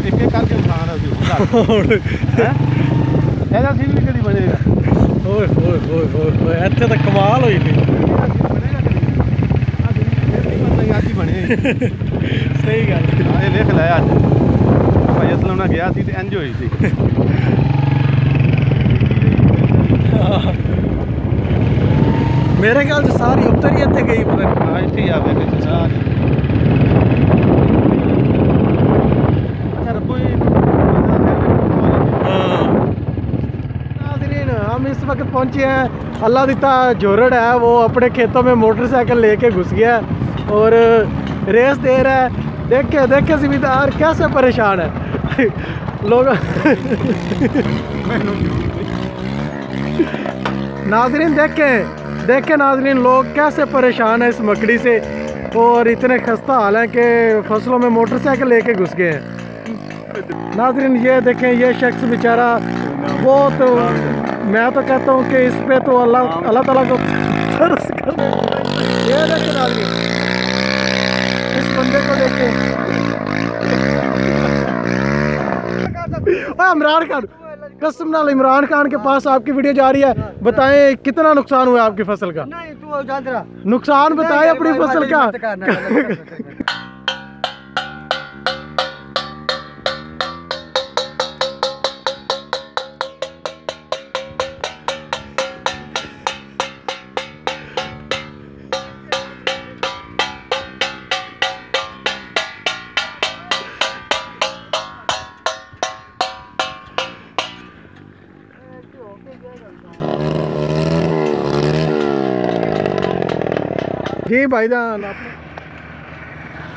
ਇੱਕ ਇੱਕ ਕਰਕੇ ਖਾਣਾ ਸੀ ਇਹਦਾ ਸੀਨ ਵੀ ਕਦੀ ਬਣੇਗਾ ਓਏ ਹੋਏ ਹੋਏ ਹੋਏ ਇੱਥੇ ਤਾਂ ਕਮਾਲ ਹੋਈ ਪਈ ਅੱਜ ਹੀ ਬਣੇ ਸਹੀ ਗੱਲ ਇਹ ਲਿਖ ਲਿਆ ਅੱਜ ਭਾਈ ਅਸਲਮ ਨਾਲ ਗਿਆ ਸੀ ਤੇ ਇੰਜ ਹੋਈ ਸੀ ਮੇਰੇ ਖਿਆਲ 'ਚ ਸਾਰੀ ਉੱਤਰ ਹੀ ਇੱਥੇ ਗਈ ਪਤਾ ਨਹੀਂ ਇੱਥੇ ਹੀ ਆਵੇ ਵਿੱਚ ਸਾਰੀ हम इस वक्त पहुंचे हैं अल्लाह दिता जोरड़ है वो अपने खेतों में मोटरसाइकिल लेके घुस गया और रेस दे रहा है देखे देखे जिम्मेदार कैसे परेशान है लोग नाजरीन देखे नाजरीन लोग कैसे परेशान है इस मकड़ी से और इतने खस्ता हाल है कि फसलों में मोटरसाइकिल लेके घुस गए हैं नाजरीन ये देखें ये शख्स बेचारा बहुत मैं तो कहता हूँ कि इस पे तो अल्लाह ताला को तरस कर ये देखें नाज़रीन इस बंदे को देखें इमरान खान कसम नाल इमरान खान के पास आपकी वीडियो जा रही है बताएं कितना नुकसान हुआ आपकी फसल का नहीं तू नुकसान बताएं अपनी फसल का जी भाईजान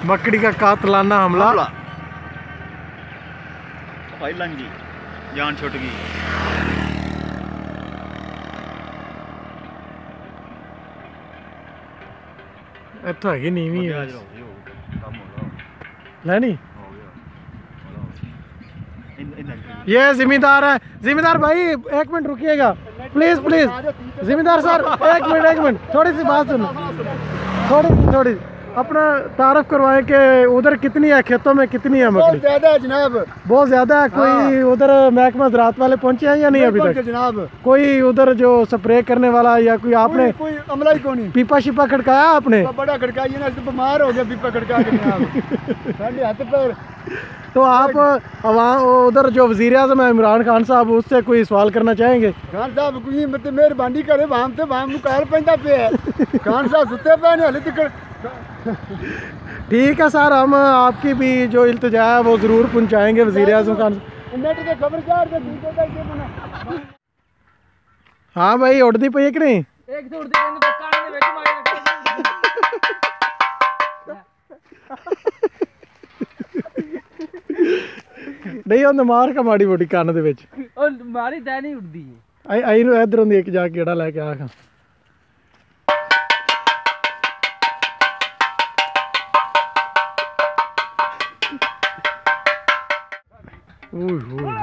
मकड़ी का कातलाना हमला भाई लंगी जान छुट गई इत्थों हैगी नीवी है लेनी ये जिम्मेदार है जिम्मेदार भाई एक मिनट रुकिएगा प्लीज प्लीज जिम्मेदार सर एक मिनट थोड़ी सी बात सुनो थोड़ी अपना तारफ करवाएं कि उधर कितनी है खेतों में कितनी है मकड़ी बहुत ज्यादा है जनाब बहुत ज्यादा है कोई उधर महकमा ज़राअत वाले पहुंचे हैं या नहीं अभी तक जनाब कोई उधर जो स्प्रे करने वाला या कोई आपने कोई अमला ही कौन पीपा शिपा खड़काया आपने बड़ा खड़काइए ना बीमार हो गया पीपा खड़का के जनाब हाथ पर तो आप उधर जो वज़ीर आज़म है इमरान खान साहब उससे कोई सवाल करना चाहेंगे खान साहब कोई मतलब मेहरबानी करे वहां से वहां मुकाल पैदा पे है खान साहब सुते पे ने हले तक ठीक है सर हम आपकी भी जो इल्तिजा है वो ज़रूर पहुंचाएंगे वज़ीर आज़म खान नेट के खबरदार के हाँ भाई उड़ती पई है कि नहीं एक से उड़ती कहने कान में बैठ मारे नहीं ਉਹਨੇ ਮਾਰ ਕੇ ਮਾੜੀ ਮੋਟੀ ਕੰਨ ਦੇ ਵਿੱਚ ਉਹ ਮਾਰੀ ਤਾਂ ਨਹੀਂ ਉੱਡਦੀ ਆਈ ਨੂੰ ਇਧਰੋਂ ਦੀ ਇੱਕ ਜਾ ਕੇ ਗੇੜਾ ਲੈ ਕੇ ਆ ਖਾ ਓਏ ਹੋਏ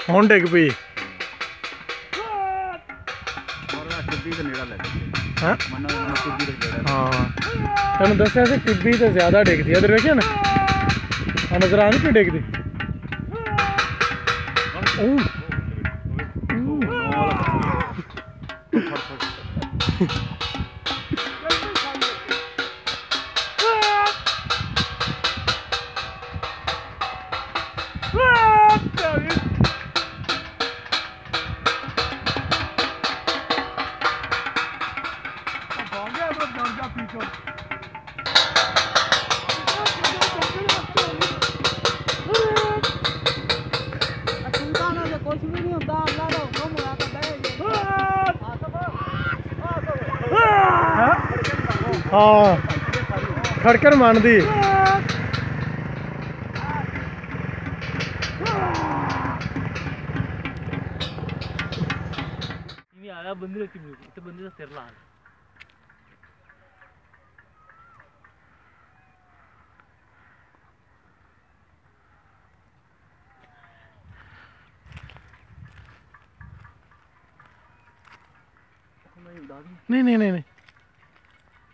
ਹੁਣ ਡਿੱਗ ਪਈ हाँ तेन दसिया से टिब्बी तो ज्यादा डिगती इधर वेखिए ना नजर आ नहीं क्यों डिगती हाँ खड़कर मान दी आया बंदी रखी तो बंदी का सिर ला नहीं नहीं नहीं नहीं